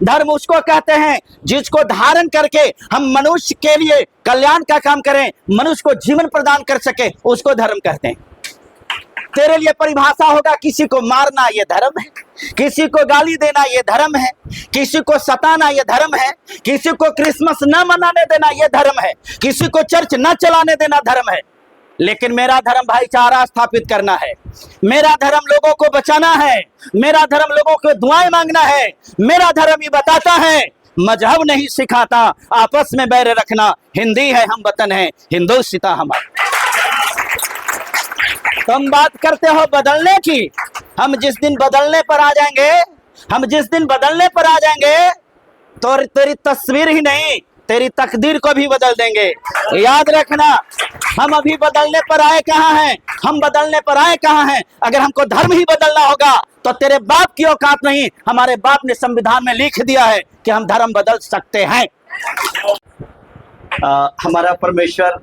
धर्म उसको कहते हैं जिसको धारण करके हम मनुष्य के लिए कल्याण का काम करें, मनुष्य को जीवन प्रदान कर सके, उसको धर्म कहते हैं। तेरे लिए परिभाषा होगा, किसी को मारना ये धर्म है, किसी को गाली देना ये धर्म है, किसी को सताना ये धर्म है, किसी को क्रिसमस न मनाने देना ये धर्म है, किसी को चर्च न चलाने देना धर्म है। लेकिन मेरा धर्म भाईचारा स्थापित करना है, मेरा धर्म लोगों को बचाना है, मेरा धर्म लोगों को दुआएं मांगना है। मेरा धर्म ये बताता है, मजहब नहीं सिखाता आपस में बैर रखना। हिंदी है हम वतन है, हिंदुस्तान हमारा। तुम बात करते हो बदलने की, हम जिस दिन बदलने पर आ जाएंगे, हम जिस दिन बदलने पर आ जाएंगे तो तेरी तस्वीर ही नहीं, तेरी तकदीर को भी बदल देंगे। याद रखना, हम अभी बदलने पर आए कहाँ हैं, हम बदलने पर आए कहाँ हैं। अगर हमको धर्म ही बदलना होगा तो तेरे बाप की औकात नहीं। हमारे बाप ने संविधान में लिख दिया है कि हम धर्म बदल सकते हैं। हमारा परमेश्वर,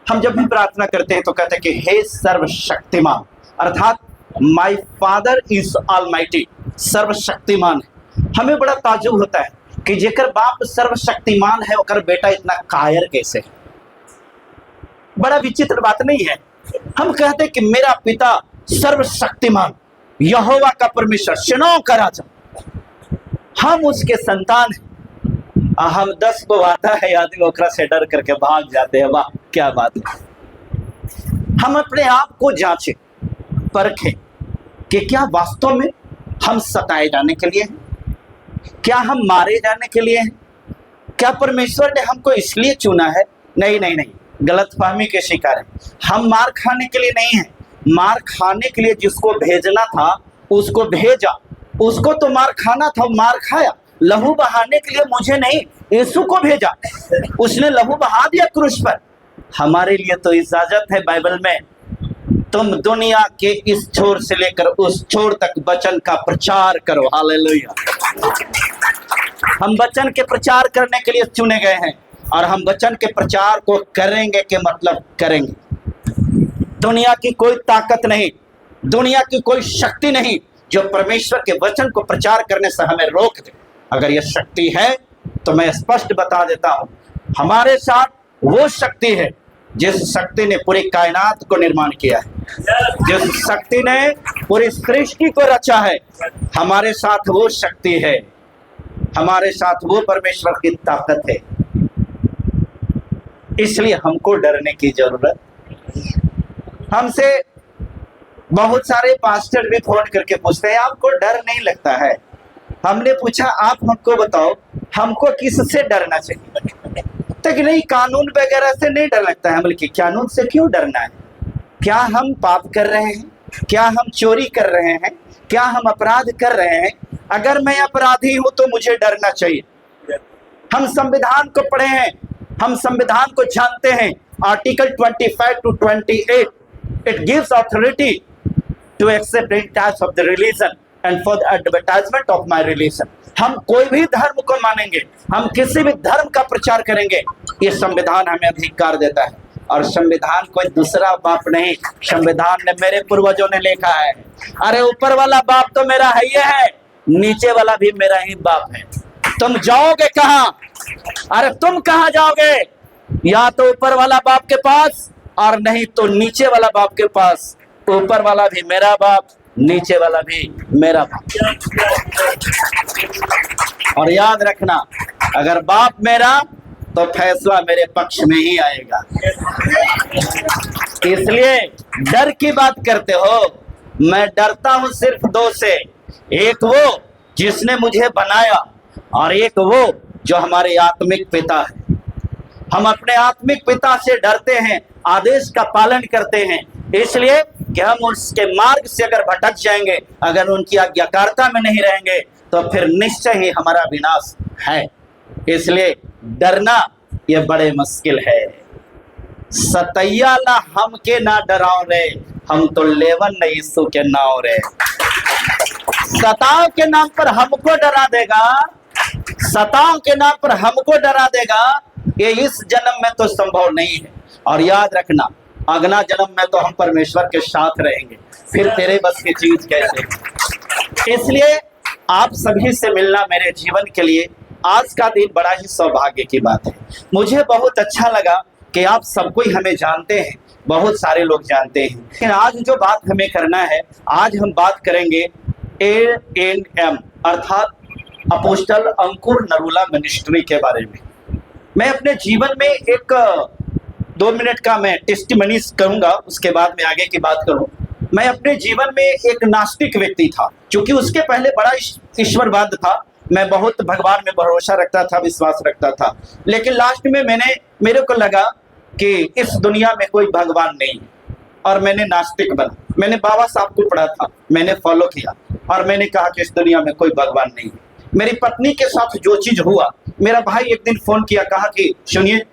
हम जब भी प्रार्थना करते हैं तो कहते हैं कि हे सर्वशक्तिमान, अर्थात माय फादर इज ऑलमाइटी, सर्वशक्तिमान है। हमें बड़ा ताज्जुब होता है कि जेकर बाप सर्वशक्तिमान है ओकर बेटा इतना कायर कैसे है। बड़ा विचित्र बात नहीं है। हम कहते हैं कि मेरा पिता सर्वशक्तिमान, यहोवा का परमेश्वर, सेनाओं का राजा, हम उसके संतान हैं। हम 10 को आता है आदमी ओकरा से डर करके भाग जाते हैं। वाह क्या बात है। हम अपने आप को जांचें, परखें कि क्या वास्तव में हम सताए जाने के लिए हैं, क्या हम मारे जाने के लिए हैं, क्या परमेश्वर ने हमको इसलिए चुना है। नहीं नहीं नहीं, गलतफहमी के शिकार है। हम मार खाने के लिए नहीं है, मार खाने के लिए जिसको भेजना था उसको भेजा, उसको तो मार खाना था, मार खाया। लहू बहाने के लिए मुझे नहीं, यीशु को भेजा, उसने लहू बहा दिया क्रूस पर। हमारे लिए तो इजाजत है बाइबल में, तुम दुनिया के इस छोर से लेकर उस छोर तक वचन का प्रचार करो। हालेलुया। हम वचन के प्रचार करने के लिए चुने गए हैं और हम वचन के प्रचार को करेंगे के मतलब करेंगे। दुनिया की कोई ताकत नहीं, दुनिया की कोई शक्ति नहीं जो परमेश्वर के वचन को प्रचार करने से हमें रोक दे। अगर यह शक्ति है तो मैं स्पष्ट बता देता हूं, हमारे साथ वो शक्ति है जिस शक्ति ने पूरी कायनात को निर्माण किया है, जिस शक्ति ने पूरी सृष्टि को रचा है। हमारे साथ वो शक्ति है, हमारे साथ वो परमेश्वर की ताकत है। इसलिए हमको डरने की जरूरत। हमसे बहुत सारे पास्टर भी फोन करके पूछते हैं आपको डर नहीं लगता है। हमने पूछा आप हमको बताओ हमको किससे डरना चाहिए। तो नहीं, कानून वगैरह से नहीं डर लगता है। हम बोले कि कानून से क्यों डरना है? क्या हम पाप कर रहे हैं? क्या हम चोरी कर रहे हैं? क्या हम अपराध कर रहे हैं? अगर मैं अपराधी हूं तो मुझे डरना चाहिए। हम संविधान को पढ़े हैं, हम संविधान को जानते हैं। Article 25 to 28 it gives authority to accept any types of the religion and for the advertisement of my religion. हम कोई भी धर्म को मानेंगे, हम किसी भी धर्म का प्रचार करेंगे, ये संविधान हमें अधिकार देता है। और संविधान कोई दूसरा बाप नहीं, संविधान ने मेरे पूर्वजों ने लिखा है। अरे ऊपर वाला बाप तो मेरा है ही है, नीचे वाला भी मेरा ही बाप है। तुम जाओगे कहाँ? अरे तुम कहाँ जाओगे? या तो ऊपर वाला बाप के पास और नहीं तो नीचे वाला बाप के पास। ऊपर वाला भी मेरा बाप, नीचे वाला भी मेरा बाप। और याद रखना, अगर बाप मेरा तो फैसला मेरे पक्ष में ही आएगा। इसलिए डर की बात करते हो, मैं डरता हूं सिर्फ दो से, एक वो जिसने मुझे बनाया और एक वो जो हमारे आत्मिक पिता है। हम अपने आत्मिक पिता से डरते हैं, आदेश का पालन करते हैं, इसलिए कि हम उसके मार्ग से अगर भटक जाएंगे, अगर उनकी आज्ञाकारिता में नहीं रहेंगे तो फिर निश्चय ही हमारा विनाश है। इसलिए डरना ये बड़े मुश्किल है। सतैया ला हमके ना डराओ रे, हम तो लेवन नहीं यीशु के नाव रे। सताव के नाम पर हमको डरा देगा, सताव के नाम पर हमको डरा देगा, ये इस जन्म में तो संभव नहीं है। और याद रखना, अगला जन्म में तो हम परमेश्वर के साथ रहेंगे, फिर तेरे बस की चीज कैसे। इसलिए आप सभी से मिलना मेरे जीवन के लिए आज का दिन बड़ा ही सौभाग्य की बात है। मुझे बहुत अच्छा लगा कि आप सबको ही हमें जानते हैं, बहुत सारे लोग जानते हैं, लेकिन आज जो बात हमें करना है, आज हम बात करेंगे A&M अर्थात अपोस्टल अंकुर नरूला मिनिस्ट्री के बारे में। मैं अपने जीवन में एक 2 मिनट का मैं टेस्टिमनी करूंगा, उसके बाद मैं आगे की बात करूं। मैं अपने जीवन में एक नास्तिक व्यक्ति था, क्योंकि उसके पहले बड़ा ईश्वरवाद था। मैं बहुत भगवान में भरोसा रखता था, विश्वास रखता था, लेकिन लास्ट में मेरे को लगा कि इस दुनिया में कोई भगवान नहीं है और मैंने नास्तिक बना। मैंने बाबा साहब को पढ़ा था, मैंने फॉलो किया और मैंने कहा कि इस दुनिया में कोई भगवान नहीं है। मेरी पत्नी के साथ जो चीज हुआ, मेरा भाई एक दिन फोन किया, कहा कि सुनिए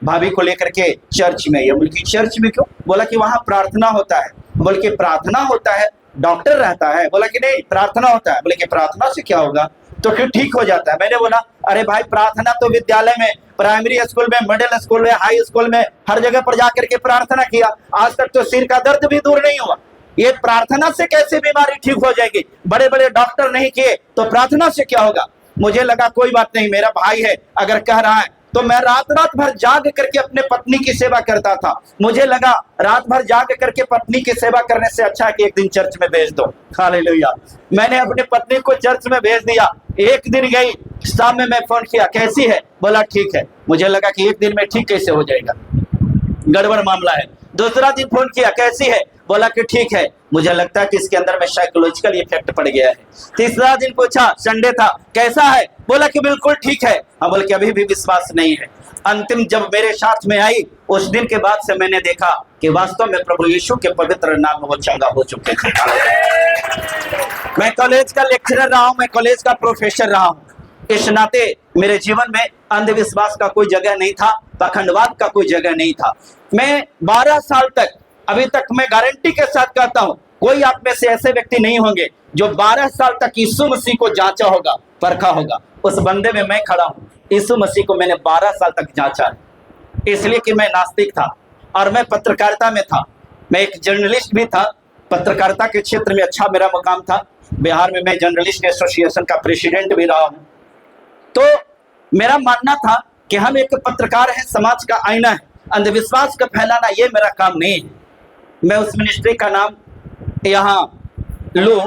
भाभी को लेकर के चर्च में। ये बोल कि चर्च में क्यों? बोला कि वहाँ प्रार्थना होता है। बोल के प्रार्थना होता है, डॉक्टर रहता है? बोला कि नहीं, प्रार्थना होता है। बोले कि प्रार्थना से क्या होगा, तो फिर ठीक हो जाता है। मैंने बोला अरे भाई, प्रार्थना तो विद्यालय में, प्राइमरी स्कूल में, मिडिल स्कूल में, हाई स्कूल में, हर जगह पर जाकर के प्रार्थना किया, आज तक तो सिर का दर्द भी दूर नहीं हुआ। ये प्रार्थना से कैसे बीमारी ठीक हो जाएगी? बड़े बड़े डॉक्टर नहीं किए तो प्रार्थना से क्या होगा? मुझे लगा कोई बात नहीं, मेरा भाई है, अगर कह रहा है तो मैं रात भर जाग करके अपने पत्नी की सेवा करता था। मुझे लगा रात भर जाग करके पत्नी की सेवा करने से अच्छा है कि एक दिन चर्च में भेज दो। हालेलुया। मैंने अपने पत्नी को चर्च में भेज दिया। एक दिन गई, शाम में मैं फोन किया, कैसी है? बोला ठीक है। मुझे लगा कि एक दिन में ठीक कैसे हो जाएगा, गड़बड़ मामला है। दूसरा दिन फोन किया, कैसी है? बोला कि ठीक है। मुझे लगता है कि इसके अंदर में साइकोलॉजिकल इफेक्ट पड़ गया है। तीसरा दिन पूछा, संडे था, कैसा है? बोला कि बिल्कुल ठीक है। हाँ, बोल के अभी भी विश्वास नहीं है। अंतिम जब मेरे साथ में आई, उस दिन के बाद से मैंने देखा कि वास्तव में प्रभु यीशु के पवित्र नाम में वो चंगा हो चुके थे। मैं कॉलेज का लेक्चरर रहा हूँ, मैं कॉलेज का प्रोफेसर रहा हूँ। इस नाते मेरे जीवन में अंधविश्वास का कोई जगह नहीं था, पाखंडवाद का कोई जगह नहीं था। मैं 12 साल तक, अभी तक मैं गारंटी के साथ कहता हूं, कोई आप में से ऐसे व्यक्ति नहीं होंगे जो 12 साल तक यीशु मसीह को जांचा होगा, परखा होगा। उस बंदे में मैं खड़ा हूं। यीशु मसीह को मैंने 12 साल तक जांचा है, इसलिए कि मैं नास्तिक था और मैं पत्रकारिता में था। मैं एक जर्नलिस्ट भी था, पत्रकारिता के क्षेत्र में अच्छा मेरा मुकाम था। बिहार में मैं जर्नलिस्ट एसोसिएशन का प्रेसिडेंट भी रहा हूँ। तो मेरा मानना था कि हम एक पत्रकार हैं, समाज का आईना है। अंधविश्वास का फैलाना ये मेरा काम नहीं है। मैं उस मिनिस्ट्री का नाम यहाँ लूं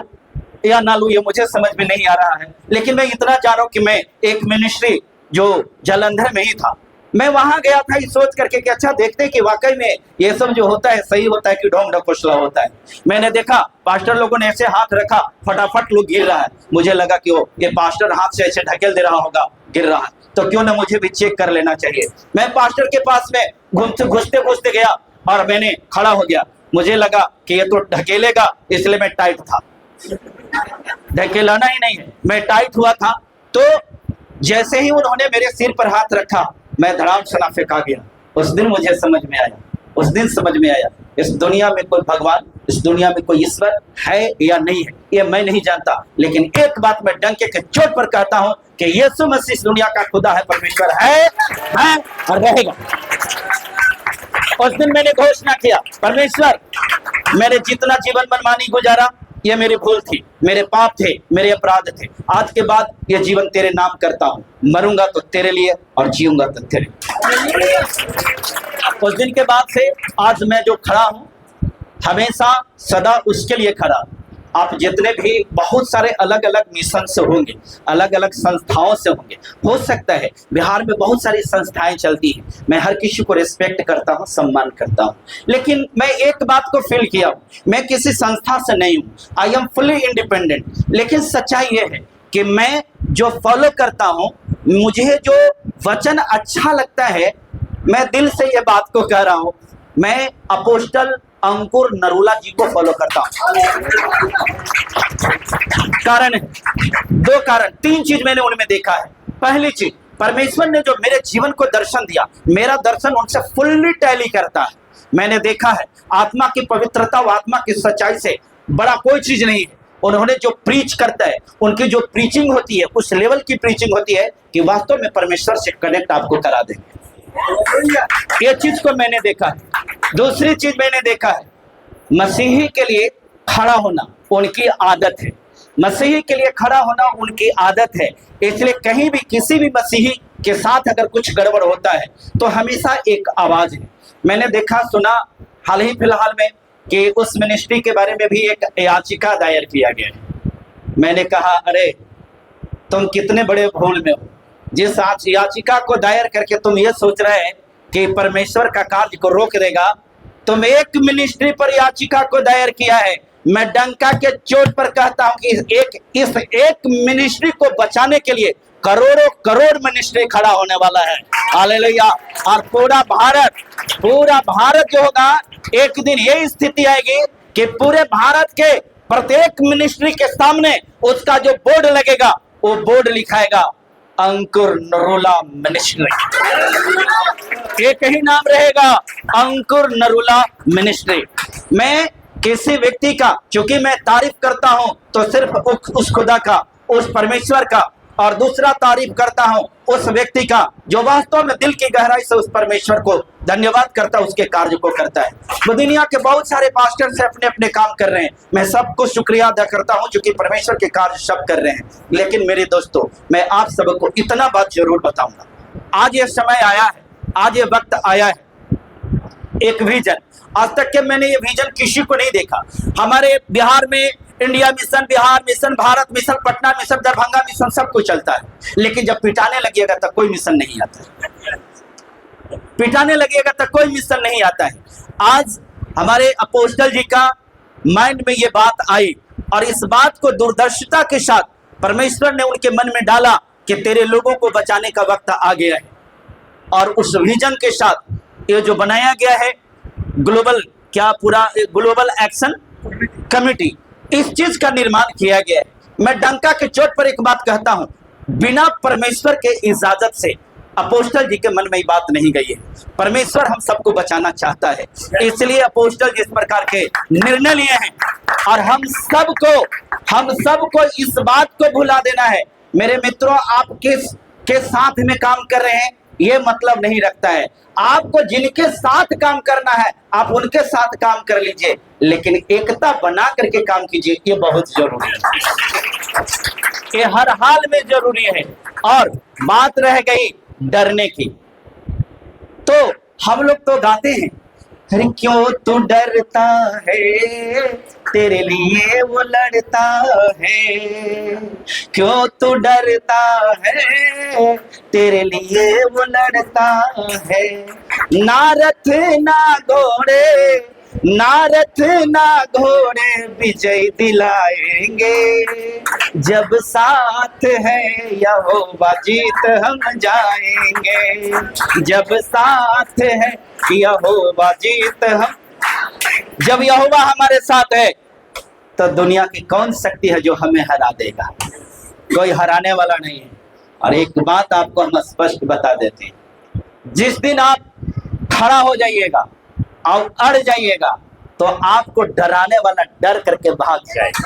या ना लूं, ये मुझे समझ में नहीं आ रहा है, लेकिन मैं इतना जान रहा हूं कि मैं एक मिनिस्ट्री जो जलंधर में ही था, मैं वहां गया था ये सोच करके कि अच्छा देखते कि वाकई में ये सब जो होता है सही होता है कि ढोंग ढकोसला होता है। मैंने देखा पास्टर लोगों ने ऐसे हाथ रखा, फटाफट लोग गिर रहा है। मुझे लगा कि ये पास्टर हाथ से ऐसे ढकेल दे रहा होगा, गिर रहा है, तो क्यों ना मुझे भी चेक कर लेना चाहिए। मैं पास्टर के पास में घुसते गया और मैंने खड़ा हो गया। मुझे लगा कि ये तो ढकेलेगा, इसलिए मैं टाइट था। ढकेलाना ही नहीं है, मैं टाइट हुआ था। तो जैसे ही उन्होंने मेरे सिर पर हाथ रखा, मैं धड़ाम से फेंका गया। उस दिन मुझे समझ में आया, उस दिन समझ में आया, इस दुनिया में कोई भगवान, इस दुनिया में कोई ईश्वर है या नहीं है, ये मैं नहीं जानता, लेकिन एक बात मैं डंके के चोट पर कहता हूं कि यीशु मसीह इस दुनिया का खुदा है, परमेश्वर है और रहेगा। उस दिन मैंने घोषणा किया, परमेश्वर, मैंने जितना जीवन मनमानी गुजारा ये मेरी भूल थी, मेरे पाप थे, मेरे अपराध थे। आज के बाद ये जीवन तेरे नाम करता हूँ। मरूंगा तो तेरे लिए और जीऊंगा तो तेरे लिए। उस दिन के बाद से आज मैं जो खड़ा हूँ, हमेशा सदा उसके लिए खड़ा। आप जितने भी बहुत सारे अलग अलग मिशन से होंगे, अलग अलग संस्थाओं से होंगे, हो सकता है बिहार में बहुत सारी संस्थाएं चलती हैं, मैं हर किसी को रिस्पेक्ट करता हूं, सम्मान करता हूं, लेकिन मैं एक बात को फील किया हूं, मैं किसी संस्था से नहीं हूं, आई एम फुली इंडिपेंडेंट। लेकिन सच्चाई ये है कि मैं जो फॉलो करता हूं, मुझे जो वचन अच्छा लगता है, मैं दिल से ये बात को कह रहा हूं, मैं अपोस्टल अंकुर नरूला जी को फॉलो करता हूं। कारण है, 2 कारण, 3 चीज मैंने उनमें देखा है। पहली चीज, परमेश्वर ने जो मेरे जीवन को दर्शन दिया, मेरा दर्शन उनसे फुल्ली टैली करता है। मैंने देखा है आत्मा की पवित्रता व आत्मा की सच्चाई से बड़ा कोई चीज नहीं है। उन्होंने जो प्रीच करता है, उनकी जो प्रीचिंग होती है, उस लेवल की प्रीचिंग होती है कि वास्तव में परमेश्वर से कनेक्ट आपको करा देंगे। ये चीज को मैंने देखा है। दूसरी चीज मैंने देखा है, मसीही के लिए खड़ा होना उनकी आदत है। मसीही के लिए खड़ा होना उनकी आदत है। इसलिए कहीं भी किसी भी मसीही के साथ अगर कुछ गड़बड़ होता है तो हमेशा एक आवाज है। मैंने देखा सुना हाल ही फिलहाल में कि उस मिनिस्ट्री के बारे में भी एक याचिका दायर किया गया है। मैंने कहा अरे तुम कितने बड़े भूल में हो, जिस याचिका को दायर करके तुम ये सोच रहे हैं कि परमेश्वर का कार्य को रोक देगा। तुम एक मिनिस्ट्री पर याचिका को दायर किया है। मैं डंका के चोट पर कहता हूं कि इस एक मिनिस्ट्री को बचाने के लिए करोड़ों करोड़ मिनिस्ट्री खड़ा होने वाला है। हालेलुया। और पूरा भारत जो होगा, एक दिन ये स्थिति आएगी कि पूरे भारत के प्रत्येक मिनिस्ट्री के सामने उसका जो बोर्ड लगेगा वो बोर्ड लिखाएगा अंकुर नरूला मिनिस्ट्री। एक ही नाम रहेगा, अंकुर नरूला मिनिस्ट्री। मैं किसी व्यक्ति का चूंकि मैं तारीफ करता हूं तो सिर्फ उस खुदा का, उस परमेश्वर का, और दूसरा तारीफ करता हूं उस व्यक्ति का जो वास्तव में दिल की गहराई से उस परमेश्वर को धन्यवाद करता है, उसके कार्य को करता है। वो दुनिया के बहुत सारे पास्टर से अपने अपने काम कर रहे हैं, मैं सबको शुक्रिया अदा करता हूं क्योंकि परमेश्वर के कार्य सब कर रहे हैं। लेकिन मेरे दोस्तों, मैं आप सबको इतना बात जरूर बताऊंगा, आज ये समय आया है, आज ये वक्त आया है, एक विजन। आज तक के मैंने ये विजन किसी को नहीं देखा। हमारे बिहार में India mission, Bihar mission, Bharat mission, Patna mission, Darbhanga mission सब कुछ चलता है, लेकिन जब पिटाने लगिएगा तब कोई मिशन नहीं आता है। पिटाने लगिएगा तब कोई मिशन नहीं आता है। आज हमारे अपोस्टल जी का माइंड में ये बात आई और इस बात को दूरदर्शिता के साथ परमेश्वर ने उनके मन में डाला कि तेरे लोगों को बचाने का वक्त आ गया है। और उस विजन के साथ ये जो बनाया गया है ग्लोबल एक्शन कमेटी, इस चीज का निर्माण किया गया है। मैं डंका के चोट पर एक बात कहता हूं, बिना परमेश्वर के इजाजत से अपोस्टल जी के मन में बात नहीं गई है। परमेश्वर हम सबको बचाना चाहता है, इसलिए अपोस्टल जी इस प्रकार के निर्णय लिए हैं और हम सबको इस बात को भुला देना है। मेरे मित्रों, आप किसके साथ में काम कर रहे हैं ये मतलब नहीं रखता है। आपको जिनके साथ काम करना है आप उनके साथ काम कर लीजिए, लेकिन एकता बना करके काम कीजिए, ये बहुत जरूरी है, ये हर हाल में जरूरी है। और बात रह गई डरने की, तो हम लोग तो गाते हैं, अरे क्यों तू डरता है, तेरे लिए वो लड़ता है, क्यों तू डरता है, तेरे लिए वो लड़ता है। ना रथ ना घोड़े विजय दिलाएंगे, जब साथ है यहोवा जीत हम जाएंगे, जब साथ है यहोवा जीत हम। जब यहोवा हमारे साथ है तो दुनिया की कौन शक्ति है जो हमें हरा देगा? कोई हराने वाला नहीं है। और एक बात आपको हम स्पष्ट बता देते हैं, जिस दिन आप खड़ा हो जाइएगा और अड़ जाइएगा तो आपको डराने वाला डर करके भाग जाएगा,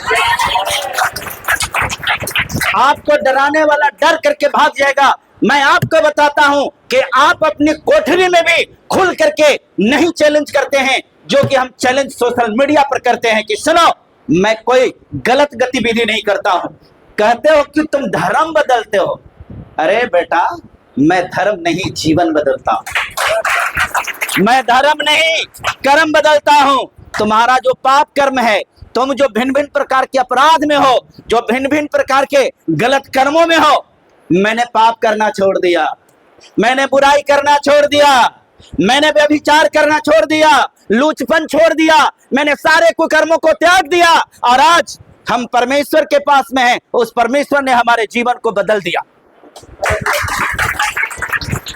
आपको डराने वाला डर करके भाग जाएगा। मैं आपको बताता हूं कि आप अपनी कोठरी में भी खुल करके नहीं चैलेंज करते हैं, जो कि हम चैलेंज सोशल मीडिया पर करते हैं कि सुनो मैं कोई गलत गतिविधि नहीं करता हूं। कहते हो कि तुम धर्म बदलते हो, अरे बेटा मैं धर्म नहीं जीवन बदलता हूं, मैं धर्म नहीं कर्म बदलता हूं। तुम्हारा जो पाप कर्म है, तुम जो भिन्न भिन्न प्रकार के अपराध में हो, जो भिन्न भिन्न प्रकार के गलत कर्मों में हो, मैंने पाप करना छोड़ दिया, मैंने बुराई करना छोड़ दिया, मैंने व्यभिचार करना छोड़ दिया, लूचपन छोड़ दिया, मैंने सारे कुकर्मों को त्याग दिया और आज हम परमेश्वर के पास में हैं। उस परमेश्वर ने हमारे जीवन को बदल दिया।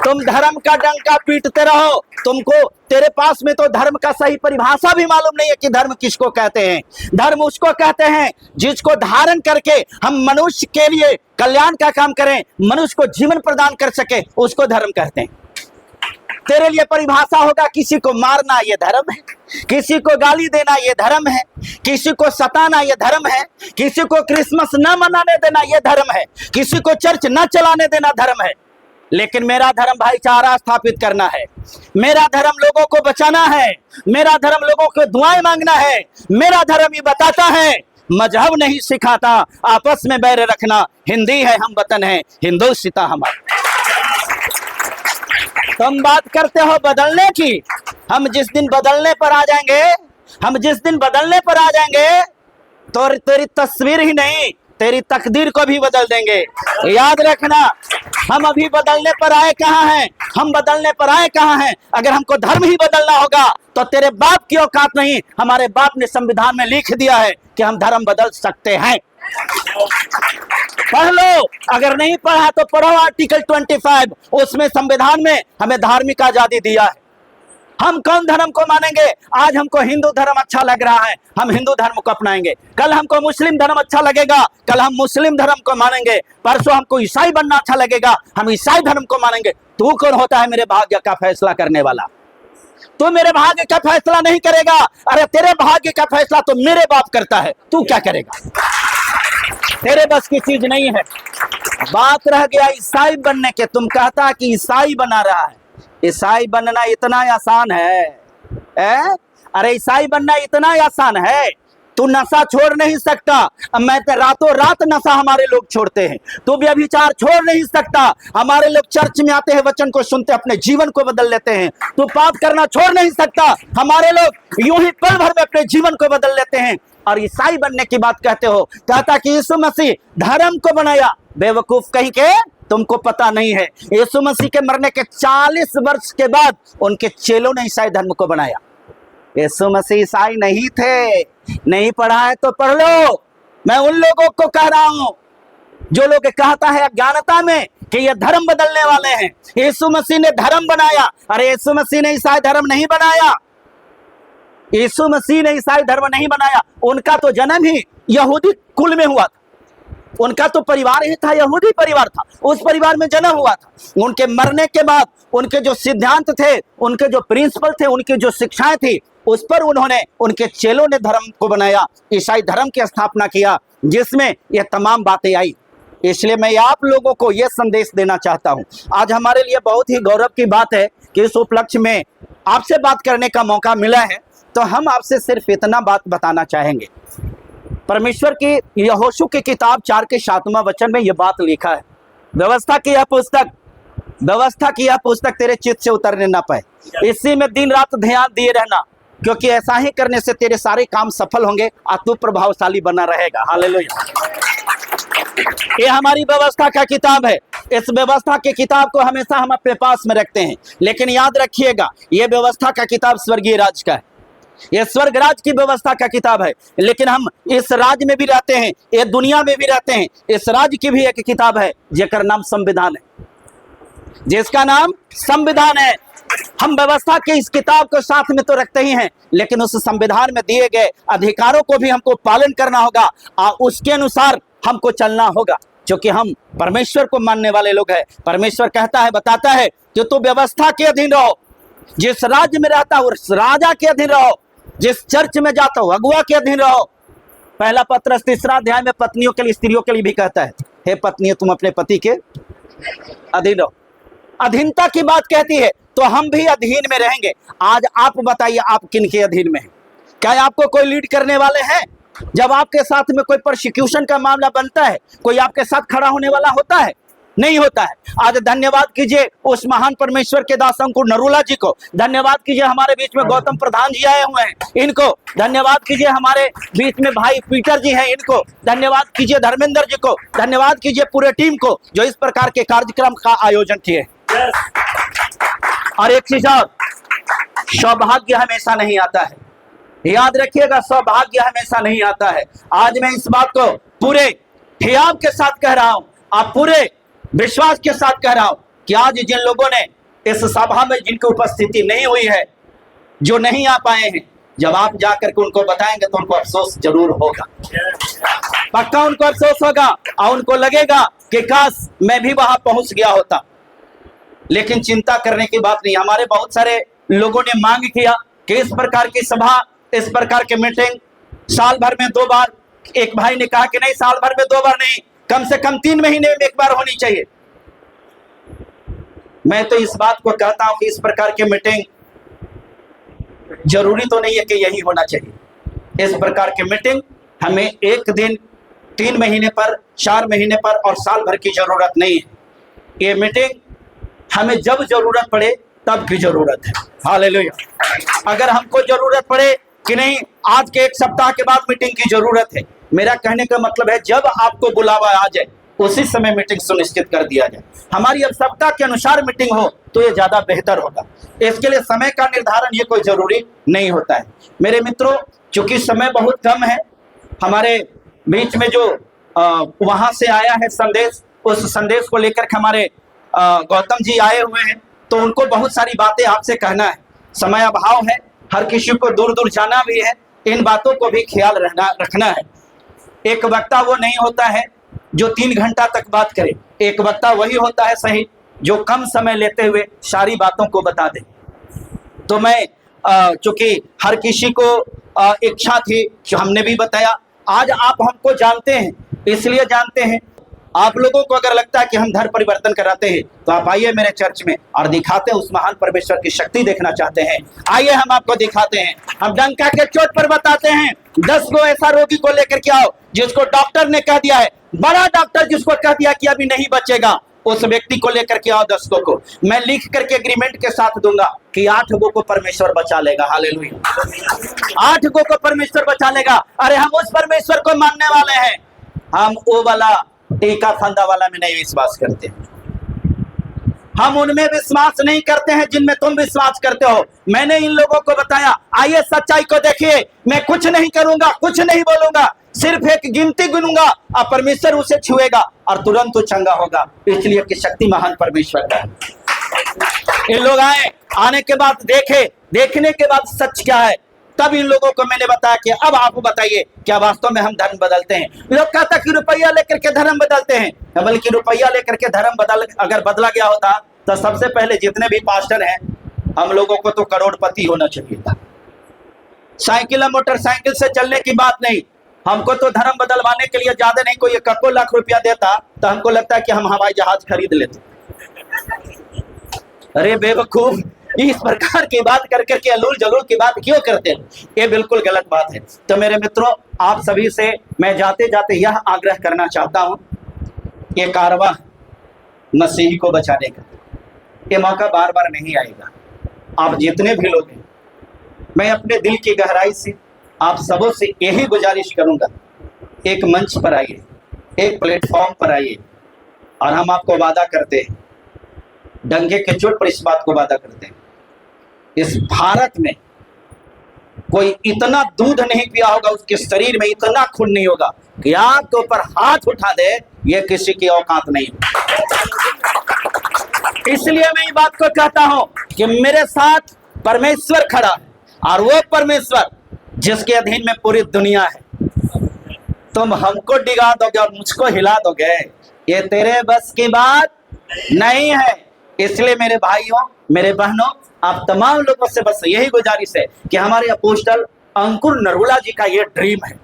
तुम धर्म का डंका पीटते रहो, तुमको तेरे पास में तो धर्म का सही परिभाषा भी मालूम नहीं है कि धर्म किसको कहते हैं। धर्म उसको कहते हैं जिसको धारण करके हम मनुष्य के लिए कल्याण का काम करें, मनुष्य को जीवन प्रदान कर सके, उसको धर्म कहते हैं। तेरे लिए परिभाषा होगा किसी को मारना ये धर्म है, किसी को गाली देना ये धर्म है, किसी को सताना ये धर्म है, किसी को क्रिसमस न मनाने देना ये धर्म है, किसी को चर्च न चलाने देना धर्म है। लेकिन मेरा धर्म भाईचारा स्थापित करना है, मेरा धर्म लोगों को बचाना है, मेरा धर्म लोगों को दुआएं मांगना है। मेरा धर्म ये बताता है मजहब नहीं सिखाता, आपस में बैर रखना, हिंदी है हम वतन है हिंदुस्तान हमारा। तुम बात करते हो बदलने की, हम जिस दिन बदलने पर आ जाएंगे, हम जिस दिन बदलने पर आ जाएंगे तो तेरी तस्वीर ही नहीं तेरी तकदीर को भी बदल देंगे। याद रखना, हम अभी बदलने पर आए कहाँ हैं, हम बदलने पर आए कहाँ हैं। अगर हमको धर्म ही बदलना होगा तो तेरे बाप की औकात नहीं, हमारे बाप ने संविधान में लिख दिया है कि हम धर्म बदल सकते हैं। पढ़ लो, अगर नहीं पढ़ा तो पढ़ो आर्टिकल 25, उसमें संविधान में हमें धार्मिक आजादी दिया है। हम कौन धर्म को मानेंगे? आज हमको हिंदू धर्म अच्छा लग रहा है, हम हिंदू धर्म को अपनाएंगे। कल हमको मुस्लिम धर्म अच्छा लगेगा, कल हम मुस्लिम धर्म को मानेंगे। परसों हमको ईसाई बनना अच्छा लगेगा, हम ईसाई धर्म को मानेंगे। तू कौन होता है मेरे भाग्य का फैसला करने वाला? तू मेरे भाग्य का फैसला नहीं करेगा। अरे तेरे भाग्य का फैसला तो मेरे बाप करता है, तू क्या करेगा? तेरे बस की चीज नहीं है। बात रह गया ईसाई बनने के, तुम कहता कि ईसाई बना रहा है। ईसाई बनना इतना आसान है? अरे ईसाई बनना इतना आसान है? तू नशा छोड़ नहीं सकता, मैं तो रातों रात नशा हमारे लोग छोड़ते हैं। तू भी अभिचार छोड़ नहीं सकता, हमारे लोग चर्च में आते हैं, वचन को सुनते अपने जीवन को बदल लेते हैं। तू पाप करना छोड़ नहीं सकता, हमारे लोग यूं ही पल भर में अपने जीवन को बदल लेते हैं। और ईसाई बनने की बात कहते हो, कहता कि यीशु मसीह धर्म को बनाया। बेवकूफ कहीं के, तुमको पता नहीं है यीशु मसीह के मरने के 40 वर्ष के बाद उनके चेलों ने ईसाई धर्म को बनाया। यीशु मसीह ईसाई नहीं थे। नहीं पढ़ा है तो पढ़ लो। मैं उन लोगों को कह रहा हूं जो लोग कहता है अज्ञानता में कि ये धर्म बदलने वाले हैं। यीशु मसीह ने धर्म बनाया। अरे यीशु मसीह ने ईसाई धर्म नहीं बनाया, यीशु मसीह ने ईसाई धर्म नहीं बनाया। उनका तो जन्म ही यहूदी कुल में हुआ था, उनका तो परिवार ही था, यहूदी परिवार था, उस परिवार में जन्म हुआ था। उनके मरने के बाद उनके जो सिद्धांत थे, उनके जो प्रिंसिपल थे, उनकी जो शिक्षाएं थी, उस पर उन्होंने, उनके चेलों ने धर्म को बनाया, ईसाई धर्म की स्थापना किया, जिसमें ये तमाम बातें आई। इसलिए मैं आप लोगों को यह संदेश देना चाहता हूं। आज हमारे लिए बहुत ही गौरव की बात है कि इस उपलक्ष्य में आपसे बात करने का मौका मिला है। तो हम आपसे सिर्फ इतना बात बताना चाहेंगे। परमेश्वर की यहोशू की किताब 4 के 7वां वचन में यह बात लिखा है, व्यवस्था की यह पुस्तक तेरे चित्त से उतरने ना पाए, इसी में दिन रात ध्यान दिए रहना, क्योंकि ऐसा ही करने से तेरे सारे काम सफल होंगे और तू प्रभावशाली बना रहेगा। हालेलुया। ये हमारी व्यवस्था का किताब है। इस व्यवस्था की किताब को हमेशा हम अपने पास में रखते हैं, लेकिन याद रखिएगा यह व्यवस्था का किताब स्वर्गीय राज का है, यह स्वर्ग राज की व्यवस्था का किताब है। लेकिन हम इस राज में भी रहते हैं, ये दुनिया में भी रहते हैं। इस राज की भी एक किताब है जिसका नाम संविधान है, जिसका नाम संविधान है। हम व्यवस्था की इस किताब को साथ में तो रखते ही हैं, लेकिन उस संविधान में दिए गए अधिकारों को भी हमको पालन करना होगा और उसके अनुसार हमको चलना होगा, क्योंकि हम परमेश्वर को मानने वाले लोग हैं। परमेश्वर कहता है, बताता है कि तू व्यवस्था के अधीन रहो, जिस राज्य में रहता हो उस राजा के अधीन रहो, जिस चर्च में जाता हो अगुआ के अधीन रहो। पहला पत्रस 3 अध्याय में पत्नियों के लिए, स्त्रियों के लिए भी कहता है, हे पत्नियों तुम अपने पति के अधीन रहो। अधीनता की बात कहती है, तो हम भी अधीन में रहेंगे। आज आप बताइए, आप किन के अधीन में हैं? क्या आपको कोई लीड करने वाले हैं? जब आपके साथ में कोई प्रोसिक्यूशन का मामला बनता है, कोई आपके साथ खड़ा होने वाला होता है? नहीं होता है। आज धन्यवाद कीजिए उस महान परमेश्वर के दास अंकुर नरूला जी को, धन्यवाद कीजिए हमारे बीच में गौतम प्रधान जी आए हुए हैं, इनको धन्यवाद कीजिए, हमारे बीच में भाई पीटर जी हैं, इनको धन्यवाद कीजिए, धर्मेंद्र जी को धन्यवाद कीजिए, पूरे टीम को जो इस प्रकार के कार्यक्रम का आयोजन किए। और एक चीज और, सौभाग्य हमेशा नहीं आता है, याद रखिएगा, सौभाग्य हमेशा नहीं आता है। आज मैं इस बात को पूरे हियाव के साथ कह रहा हूं, आप पूरे विश्वास के साथ कह रहा हूं कि आज जिन लोगों ने इस सभा में जिनकी उपस्थिति नहीं हुई है, जो नहीं आ पाए हैं, जब आप जाकर के उनको बताएंगे तो उनको अफसोस जरूर होगा, पक्का उनको अफसोस होगा और उनको लगेगा कि काश मैं भी वहां पहुंच गया होता। लेकिन चिंता करने की बात नहीं। हमारे बहुत सारे लोगों ने मांग किया कि इस प्रकार की सभा, इस प्रकार के मीटिंग साल भर में 2 बार, एक भाई ने कहा कि नहीं साल भर में 2 बार नहीं, कम से कम 3 महीने में 1 बार होनी चाहिए। मैं तो इस बात को कहता हूं कि इस प्रकार की मीटिंग जरूरी तो नहीं है कि यही होना चाहिए। इस प्रकार की मीटिंग हमें एक दिन, 3 महीने पर, 4 महीने पर और साल भर की जरूरत नहीं है। ये मीटिंग हमें जब जरूरत पड़े तब की जरूरत है। हालेलुया। अगर हमको जरूरत पड़े कि नहीं आज के 1 सप्ताह के बाद मीटिंग की जरूरत है, मेरा कहने का मतलब है जब आपको बुलावा आ जाए उसी समय मीटिंग सुनिश्चित कर दिया जाए। हमारी आवश्यकता के अनुसार मीटिंग हो तो ये ज्यादा बेहतर होगा। इसके लिए समय का निर्धारण ये कोई जरूरी नहीं होता है। मेरे मित्रों, चूंकि समय बहुत कम है, हमारे बीच में जो वहां से आया है संदेश, उस संदेश को लेकर के हमारे गौतम जी आए हुए हैं, तो उनको बहुत सारी बातें आपसे कहना है। समय अभाव है, हर किसी को दूर दूर जाना भी है, इन बातों को भी ख्याल रखना है। एक वक्ता वो नहीं होता है जो 3 घंटा तक बात करे। एक वक्ता वही होता है सही जो कम समय लेते हुए सारी बातों को बता दे। तो मैं चूंकि हर किसी को इच्छा थी, जो हमने भी बताया, आज आप हमको जानते हैं, इसलिए जानते हैं। आप लोगों को अगर लगता है कि हम धर्म परिवर्तन कराते हैं तो आप आइए मेरे चर्च में और दिखाते हैं उस महान परमेश्वर की शक्ति देखना चाहते हैं, आइए हम आपको दिखाते हैं। हम डंका के चोट पर बताते हैं 10 को ऐसा रोगी को लेकर के आओ जिसको डॉक्टर ने कह दिया है, बड़ा डॉक्टर जिसको कह दिया कि अभी नहीं बचेगा, उस व्यक्ति को लेकर के आओ 10 को मैं लिख करके एग्रीमेंट के साथ दूंगा कि 8 को परमेश्वर बचा लेगा। हालेलुया। 8 को परमेश्वर बचा लेगा। अरे हम उस परमेश्वर को मानने वाले हैं, हम वो वाला टीका फंदा वाला में नहीं विश्वास करते। हम उनमें विश्वास नहीं करते हैं जिनमें तुम विश्वास करते हो। मैंने इन लोगों को बताया, आइए सच्चाई को देखिए, मैं कुछ नहीं करूंगा, कुछ नहीं बोलूंगा, सिर्फ एक गिनती गिनूंगा और परमेश्वर उसे छुएगा और तुरंत वो चंगा होगा, इसलिए कि शक्ति महान परमेश्वर का है। इन लोग आए, आने के बाद देखे, देखने के बाद सच क्या है, तब इन लोगों को मैंने बताया कि अब आप बताइए क्या वास्तव में हम धर्म बदलते हैं। लोग कहता कि रुपया लेकर के धर्म बदलते हैं, बल्कि रुपया लेकर के धर्म अगर बदला गया होता तो सबसे पहले जितने भी पास्टर हैं हम लोगों को तो करोड़पति होना चाहिए था। साइकिल मोटरसाइकिल से चलने की बात नहीं, हमको तो धर्म बदलवाने के लिए ज्यादा नहीं, कोई 1 लाख रुपया देता तो हमको लगता है कि हम हवाई जहाज खरीद लेते। अरे बेवकूफ, इस प्रकार की बात कर करके अलूल जलूल की बात क्यों करते हैं? ये बिल्कुल गलत बात है। तो मेरे मित्रों, आप सभी से मैं जाते जाते यह आग्रह करना चाहता हूं, ये कारवां मसीह को बचाने का, ये मौका बार बार नहीं आएगा। आप जितने भी लोग हैं, मैं अपने दिल की गहराई से आप सबों से यही गुजारिश करूंगा, एक मंच पर आइए, एक प्लेटफॉर्म पर आइए और हम आपको वादा करते हैं, डंके के चोट पर इस बात को वादा करते हैं, इस भारत में कोई इतना दूध नहीं पिया होगा, उसके शरीर में इतना खून नहीं होगा कि आपके ऊपर हाथ उठा दे, ये किसी की औकात नहीं। इसलिए मैं ये बात को कहता हूं कि मेरे साथ परमेश्वर खड़ा है और वो परमेश्वर जिसके अधीन में पूरी दुनिया है। तुम हमको डिगा दोगे और मुझको हिला दोगे, ये तेरे बस की बात नहीं है। इसलिए मेरे भाइयों, मेरे बहनों, आप तमाम लोगों से बस यही गुजारिश है कि हमारे अपोस्टल अंकुर नरुला जी का ये ड्रीम है,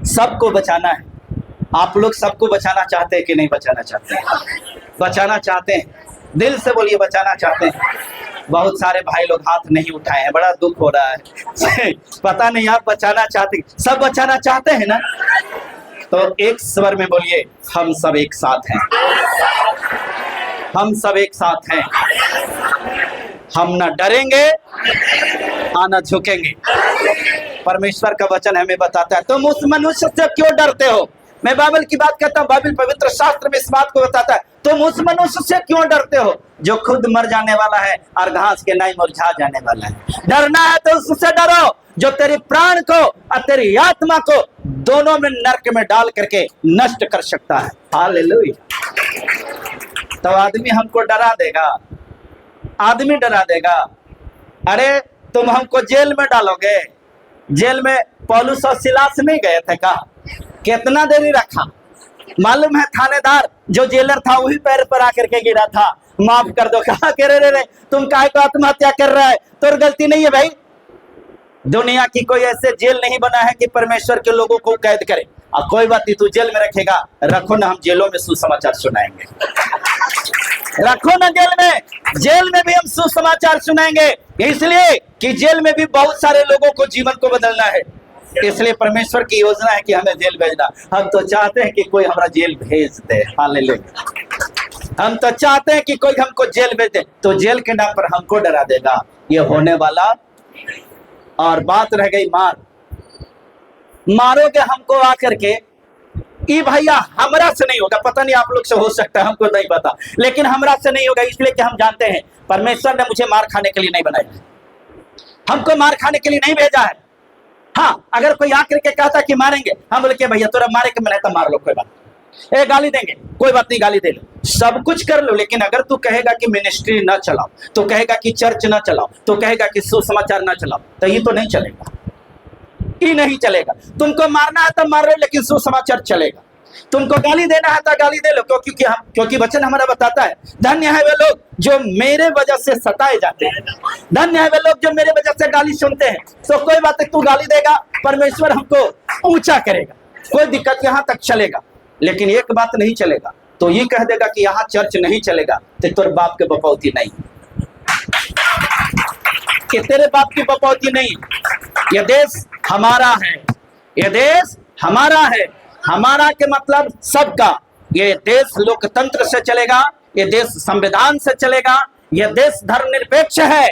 सबको बचाना है। आप लोग सबको बचाना चाहते हैं कि नहीं बचाना चाहते हैं? बचाना चाहते हैं, दिल से बोलिए बचाना चाहते हैं। बहुत सारे भाई लोग हाथ नहीं उठाए हैं, बड़ा दुख हो रहा है। पता नहीं आप बचाना चाहते, सब बचाना चाहते हैं ना? तो एक स्वर में बोलिए, हम सब एक साथ हैं, हम सब एक साथ हैं। हम ना डरेंगे ना झुकेंगे। परमेश्वर का वचन हमें बताता है, तुम उस मनुष्य से क्यों डरते हो? मैं बाइबल की बात करता हूँ, बाइबल पवित्र शास्त्र में इस बात को बताता है, तुम उस मनुष्य से क्यों डरते हो जो खुद मर जाने वाला है और घास के नहीं मुरझा जाने वाला है। डरना है तो उससे डरो जो तेरे प्राण को और तेरी आत्मा को दोनों में नरक में डाल करके नष्ट कर सकता है। हालेलुया। तो आदमी हमको डरा देगा, आदमी डरा देगा। अरे तुम हमको जेल में डालोगे, जेल में पौलुस और सिलास नहीं गए थे का? कितना देरी रखा मालूम है? थानेदार जो जेलर था वही पैर पर आकर के गिरा था, माफ कर दो। कहा कि रे तुम काहे को आत्महत्या कर रहा है? तो गलती नहीं है भाई। दुनिया की कोई ऐसे जेल नहीं बना है कि परमेश्वर के लोगों को कैद करे। और कोई बात नहीं, तू जेल में रखेगा, रखो ना, हम जेलों में सुसमाचार सुनाएंगे। रखो ना जेल में भी हम सुसमाचार सुनाएंगे, इसलिए कि जेल में भी बहुत सारे लोगों को जीवन को बदलना है। इसलिए परमेश्वर की योजना है कि हमें जेल भेजना। हम तो चाहते हैं कि कोई हमारा जेल भेज दे। हालेलुया। हम तो चाहते हैं कि कोई हमको जेल भेज दे, तो जेल के नाम पर हमको डरा देगा, ये होने वाला। और बात रह गई मारोगे हमको आकर के, ई भैया हमरा से नहीं होगा। पता नहीं आप लोग से हो सकता है, हमको नहीं पता, लेकिन हमरा से नहीं होगा। इसलिए कि हम जानते हैं परमेश्वर ने मुझे मार खाने के लिए नहीं बनाया, हमको मार खाने के लिए नहीं भेजा है। हाँ, अगर कोई आकर के कहता कि मारेंगे, हम बोले कि भैया तोरा मारे के मन है तो मार लो, कोई बात नहीं। गाली देंगे, कोई बात नहीं, गाली दे लो, सब कुछ कर लो, लेकिन अगर तू कहेगा कि मिनिस्ट्री ना चलाओ, तो कहेगा कि चर्च ना चलाओ, तो कहेगा कि सुसमाचार ना चलाओ, तो ये तो नहीं चलेगा, ये नहीं चलेगा। तुमको मारना है तो मार लो, लेकिन सुसमाचार चलेगा। तुमको गाली देना है तो गाली दे लो, क्योंकि वचन हमारा बताता है, धन्य है वे लोग जो मेरे वजह से सताए जाते हैं, धन्य है वे लोग जो मेरे वजह से गाली सुनते हैं। तो कोई बात नहीं, तू गाली देगा, परमेश्वर हमको ऊंचा करेगा, कोई दिक्कत यहाँ तक चलेगा। लेकिन एक बात नहीं चलेगा, तो ये कह देगा कि यहाँ चर्च नहीं चलेगा, तो तोर बाप के बपौती नहीं, कि तेरे बाप की बपौती नहीं। यह देश हमारा है, यह देश हमारा है। हमारा के मतलब सबका। ये देश लोकतंत्र से चलेगा, ये देश संविधान से चलेगा, ये देश धर्मनिरपेक्ष है।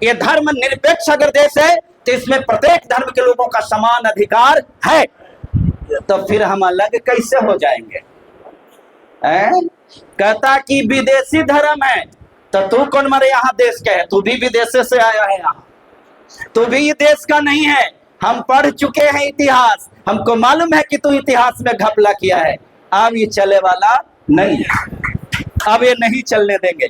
ये धर्म निरपेक्ष अगर देश है, तो इसमें प्रत्येक धर्म के लोगों का समान अधिकार है। तो फिर हम अलग कैसे हो जाएंगे? कहता कि विदेशी धर्म है, तो तू कौन मारे यहाँ देश का है? तू भी विदेश से आया है, यहाँ तू भी ये देश का नहीं है। हम पढ़ चुके हैं इतिहास, हमको मालूम है कि तू इतिहास में घपला किया है। अब ये चले वाला नहीं है, अब ये नहीं चलने देंगे।